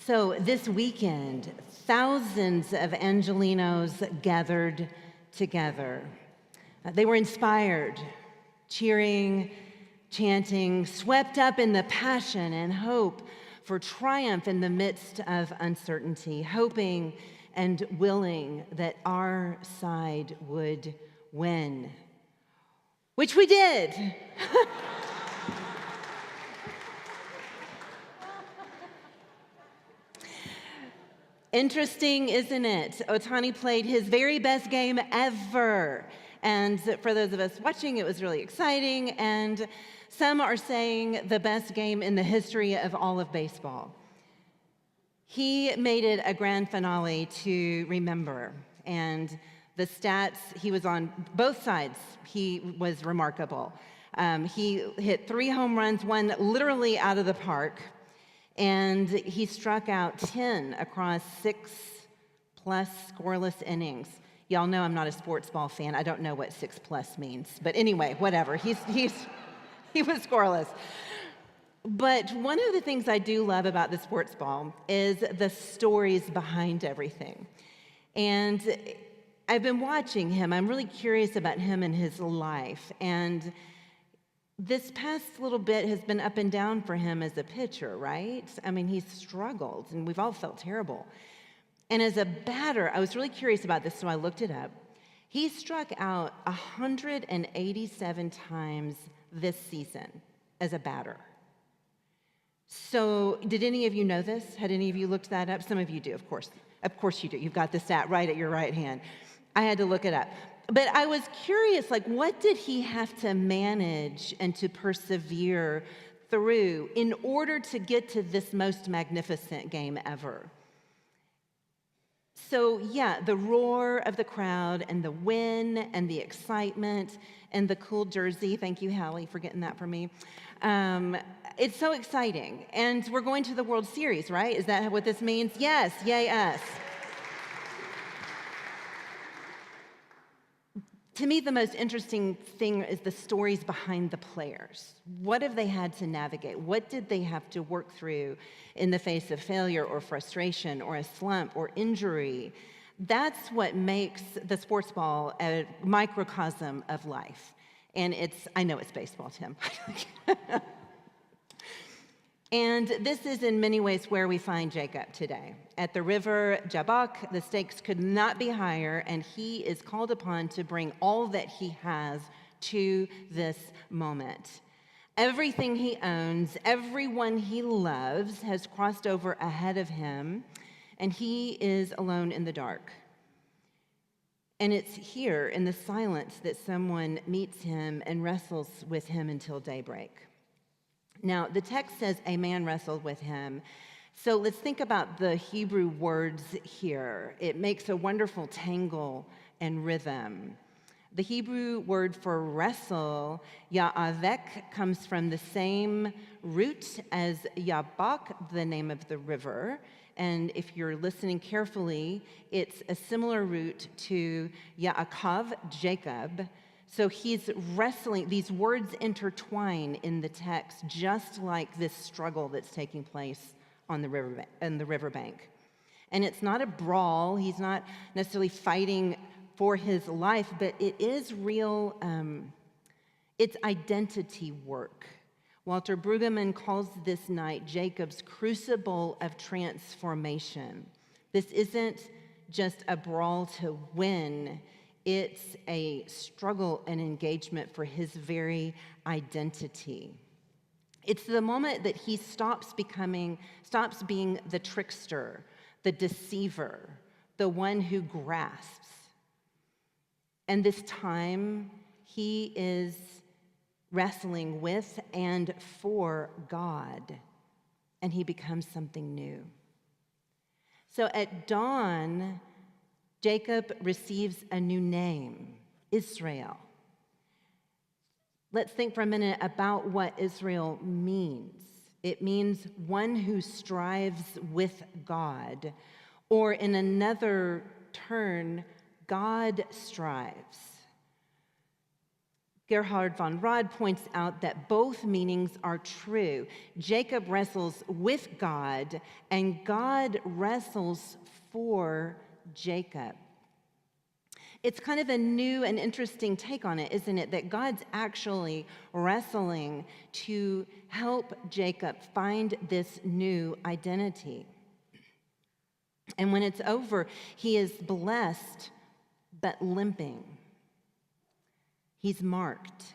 So this weekend, thousands of Angelinos gathered together. They were inspired, cheering, chanting, swept up in the passion and hope for triumph in the midst of uncertainty, hoping and willing that our side would win, which we did. Interesting, isn't it? Ohtani played his very best game ever. And for those of us watching, it was really exciting. And some are saying the best game in the history of all of baseball. He made it a grand finale to remember. And the stats, he was on both sides. He was remarkable. He hit 3 home runs, one literally out of the park. And he struck out 10 across 6+ scoreless innings. Y'all know I'm not a sports ball fan. I don't know what 6+ means. But anyway, whatever. He was scoreless. But one of the things I do love about the sports ball is the stories behind everything. And I've been watching him. I'm really curious about him and his life. And this past little bit has been up and down for him as a pitcher, right? I mean, he's struggled, and we've all felt terrible. And as a batter, I was really curious about this, so I looked it up. He struck out 187 times this season as a batter. So did any of you know this? Had any of you looked that up? Some of you do, of course. Of course you do. You've got the stat right at your right hand. I had to look it up. But I was curious, like, what did he have to manage and to persevere through in order to get to this most magnificent game ever? So, yeah, the roar of the crowd and the win and the excitement and the cool jersey. Thank you, Hallie, for getting that for me. It's so exciting. And we're going to the World Series, right? Is that what this means? Yes, yay us. To me, the most interesting thing is the stories behind the players. What have they had to navigate? What did they have to work through in the face of failure or frustration or a slump or injury? That's what makes the sports ball a microcosm of life. And I know it's baseball, Tim. And this is in many ways where we find Jacob today. At the river Jabbok, the stakes could not be higher, and he is called upon to bring all that he has to this moment. Everything he owns, everyone he loves has crossed over ahead of him, and he is alone in the dark. And it's here in the silence that someone meets him and wrestles with him until daybreak. Now, the text says a man wrestled with him. So let's think about the Hebrew words here. It makes a wonderful tangle and rhythm. The Hebrew word for wrestle, ya'avek, comes from the same root as Yabbok, the name of the river. And if you're listening carefully, it's a similar root to Yaakov, Jacob. So he's wrestling, these words intertwine in the text, just like this struggle that's taking place on the riverbank. And it's not a brawl. He's not necessarily fighting for his life, but it is real, it's identity work. Walter Brueggemann calls this night Jacob's crucible of transformation. This isn't just a brawl to win. It's a struggle and engagement for his very identity. It's the moment that he stops being the trickster, the deceiver, the one who grasps. And this time, he is wrestling with and for God, and he becomes something new. So at dawn, Jacob receives a new name, Israel. Let's think for a minute about what Israel means. It means one who strives with God, or in another turn, God strives. Gerhard von Rad points out that both meanings are true. Jacob wrestles with God, and God wrestles for Jacob. It's kind of a new and interesting take on it, isn't it? That God's actually wrestling to help Jacob find this new identity. And when it's over, he is blessed, but limping. He's marked.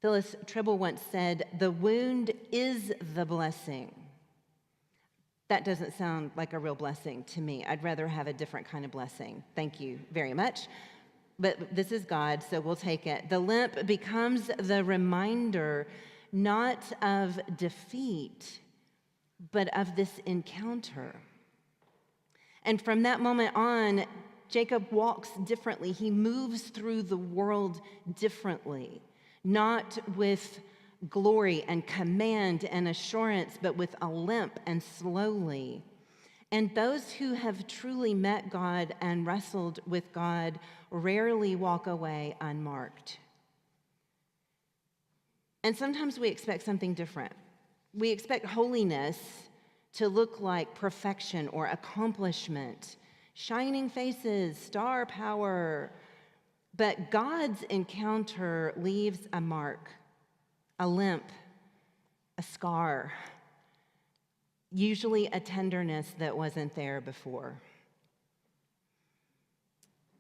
Phyllis Tribble once said, "The wound is the blessing." That doesn't sound like a real blessing to me. I'd rather have a different kind of blessing. Thank you very much. But this is God, so we'll take it. The limp becomes the reminder not of defeat, but of this encounter. And from that moment on, Jacob walks differently. He moves through the world differently, not with glory and command and assurance, but with a limp and slowly. And those who have truly met God and wrestled with God rarely walk away unmarked. And sometimes we expect something different. We expect holiness to look like perfection or accomplishment, shining faces, star power. But God's encounter leaves a mark, a limp, a scar, usually a tenderness that wasn't there before.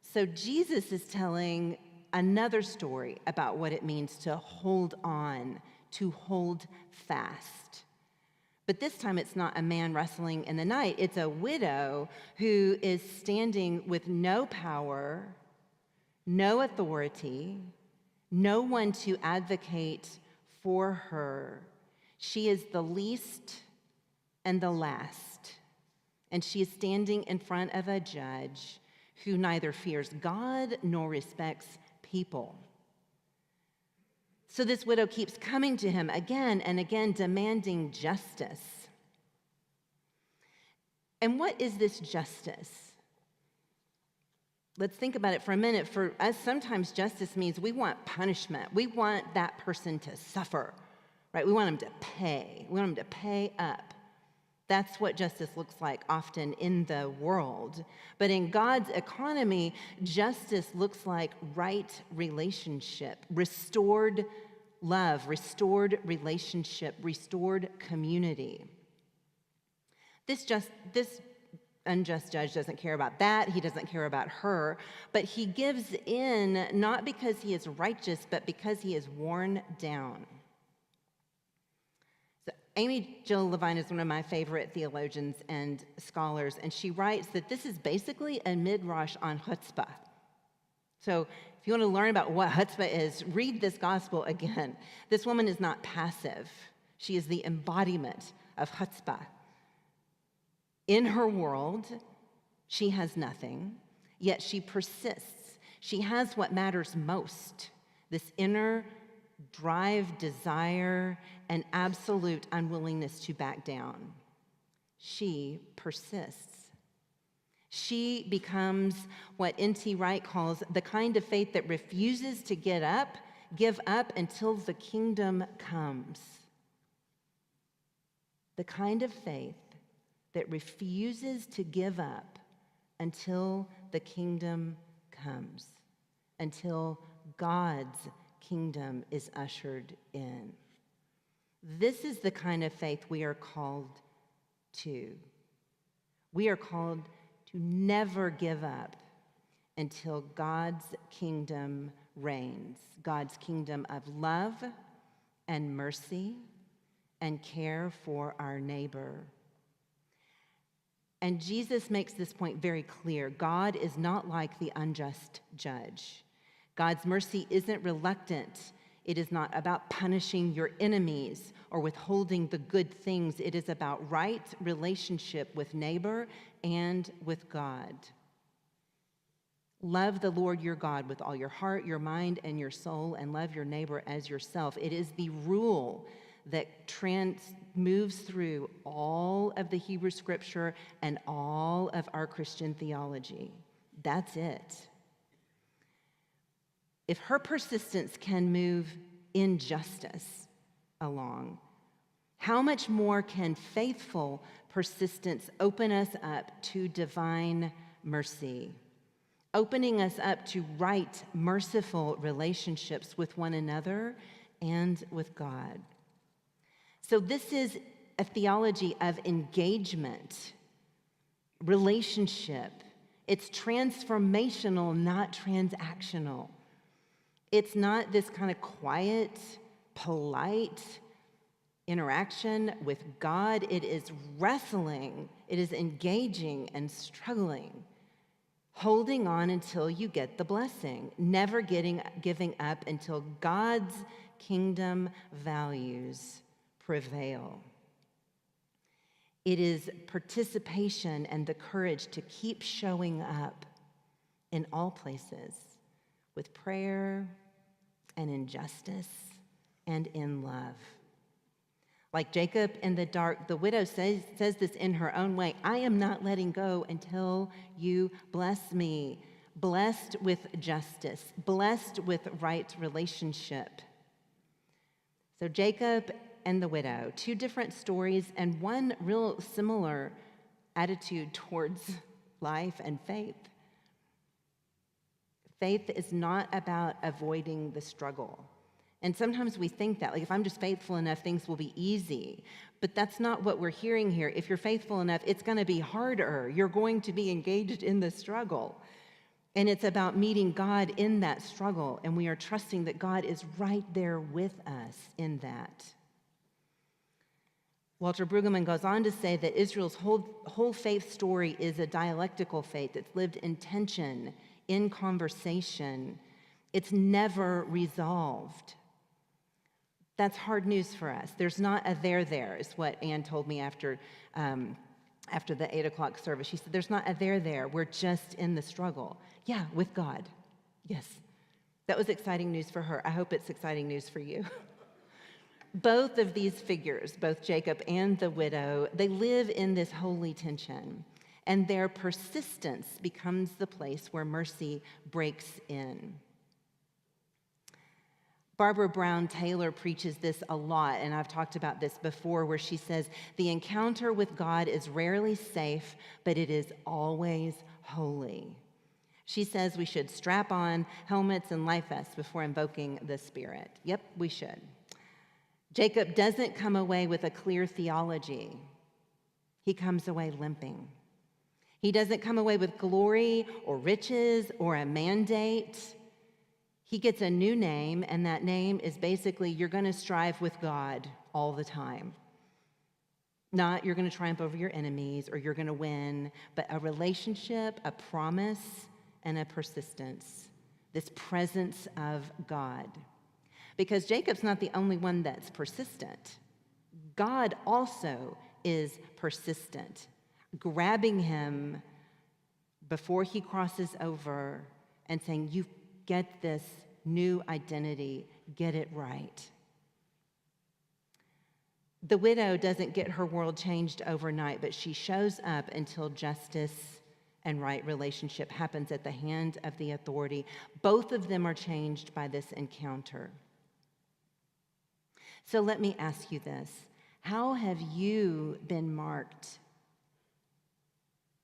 So Jesus is telling another story about what it means to hold on, to hold fast. But this time it's not a man wrestling in the night. It's a widow who is standing with no power, no authority, no one to advocate for her. She is the least and the last. And she is standing in front of a judge who neither fears God nor respects people. So this widow keeps coming to him again and again, demanding justice. And what is this justice? Let's think about it for a minute. For us, sometimes justice means we want punishment. We want that person to suffer, right? We want them to pay. We want them to pay up. That's what justice looks like often in the world. But in God's economy, justice looks like right relationship, restored love, restored relationship, restored community. This unjust judge doesn't care about that. He doesn't care about her. But he gives in not because he is righteous, but because he is worn down. Amy Jill Levine is one of my favorite theologians and scholars, and she writes that this is basically a midrash on chutzpah. So if you want to learn about what chutzpah is, read this gospel again. This woman is not passive. She is the embodiment of chutzpah. In her world, she has nothing, yet she persists. She has what matters most, this inner drive, desire, and absolute unwillingness to back down. She persists. She becomes what N.T. Wright calls the kind of faith that refuses to give up until the kingdom comes. The kind of faith that refuses to give up until the kingdom comes, until God's kingdom is ushered in. This is the kind of faith we are called to. We are called to never give up until God's kingdom reigns, God's kingdom of love and mercy and care for our neighbor. And Jesus makes this point very clear. God is not like the unjust judge. God's mercy isn't reluctant. It is not about punishing your enemies or withholding the good things. It is about right relationship with neighbor and with God. Love the Lord your God with all your heart, your mind, and your soul, and love your neighbor as yourself. It is the rule that moves through all of the Hebrew scripture and all of our Christian theology. That's it. If her persistence can move injustice along, how much more can faithful persistence open us up to divine mercy, opening us up to right, merciful relationships with one another and with God? So this is a theology of engagement, relationship. It's transformational, not transactional. It's not this kind of quiet, polite interaction with God. It is wrestling, it is engaging and struggling, holding on until you get the blessing, never giving up until God's kingdom values prevail. It is participation and the courage to keep showing up in all places with prayer and in justice and in love. Like Jacob in the dark, the widow says this in her own way: I am not letting go until you bless me. Blessed with justice, blessed with right relationship. So Jacob and the widow, two different stories and one real similar attitude towards life and faith. Faith is not about avoiding the struggle. And sometimes we think that, like, if I'm just faithful enough, things will be easy. But that's not what we're hearing here. If you're faithful enough, it's going to be harder. You're going to be engaged in the struggle. And it's about meeting God in that struggle. And we are trusting that God is right there with us in that. Walter Brueggemann goes on to say that Israel's whole faith story is a dialectical faith. It's lived in tension, in conversation. It's never resolved. That's hard news for us. There's not a there, is what Ann told me after the 8 o'clock service. She said, there's not a there. We're just in the struggle. Yeah, with God. Yes. That was exciting news for her. I hope it's exciting news for you. Both of these figures, both Jacob and the widow, they live in this holy tension, and their persistence becomes the place where mercy breaks in. Barbara Brown Taylor preaches this a lot, and I've talked about this before, where she says, the encounter with God is rarely safe, but it is always holy. She says we should strap on helmets and life vests before invoking the Spirit. Yep, we should. Jacob doesn't come away with a clear theology. He comes away limping. He doesn't come away with glory or riches or a mandate. He gets a new name, and that name is basically, you're going to strive with God all the time. Not you're going to triumph over your enemies or you're going to win, but a relationship, a promise, and a persistence. This presence of God. Because Jacob's not the only one that's persistent. God also is persistent, grabbing him before he crosses over and saying, you get this new identity, get it right. The widow doesn't get her world changed overnight, but she shows up until justice and right relationship happens at the hand of the authority. Both of them are changed by this encounter. So let me ask you this. How have you been marked?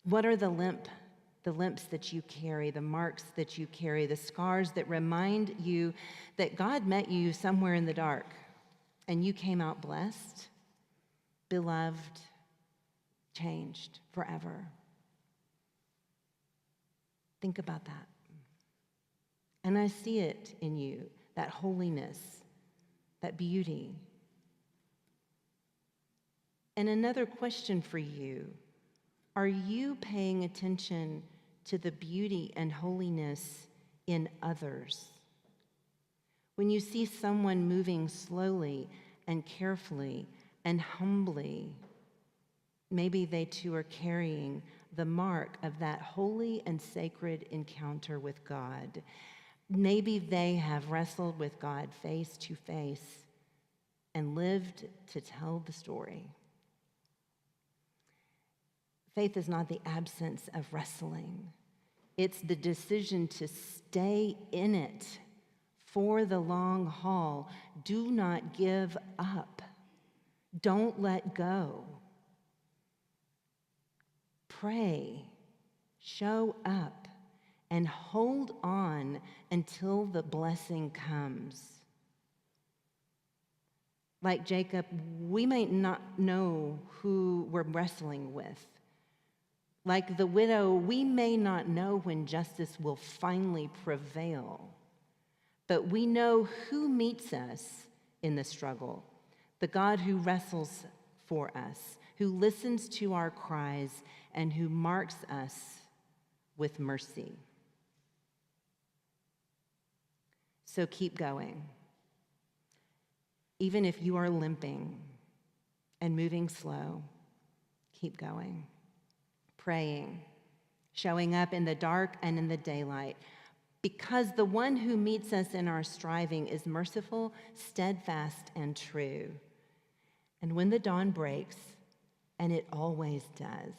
What are the limps that you carry, the marks that you carry, the scars that remind you that God met you somewhere in the dark and you came out blessed, beloved, changed forever? Think about that. And I see it in you, that holiness, that beauty. And another question for you, are you paying attention to the beauty and holiness in others? When you see someone moving slowly and carefully and humbly, maybe they too are carrying the mark of that holy and sacred encounter with God. Maybe they have wrestled with God face to face and lived to tell the story. Faith is not the absence of wrestling. It's the decision to stay in it for the long haul. Do not give up. Don't let go. Pray, show up, and hold on until the blessing comes. Like Jacob, we might not know who we're wrestling with. Like the widow, we may not know when justice will finally prevail, but we know who meets us in the struggle, the God who wrestles for us, who listens to our cries, and who marks us with mercy. So keep going. Even if you are limping and moving slow, keep going. Praying, showing up in the dark and in the daylight, because the one who meets us in our striving is merciful, steadfast, and true. And when the dawn breaks, and it always does,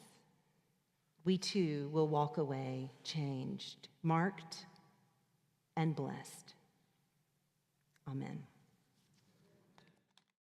we too will walk away changed, marked, and blessed. Amen.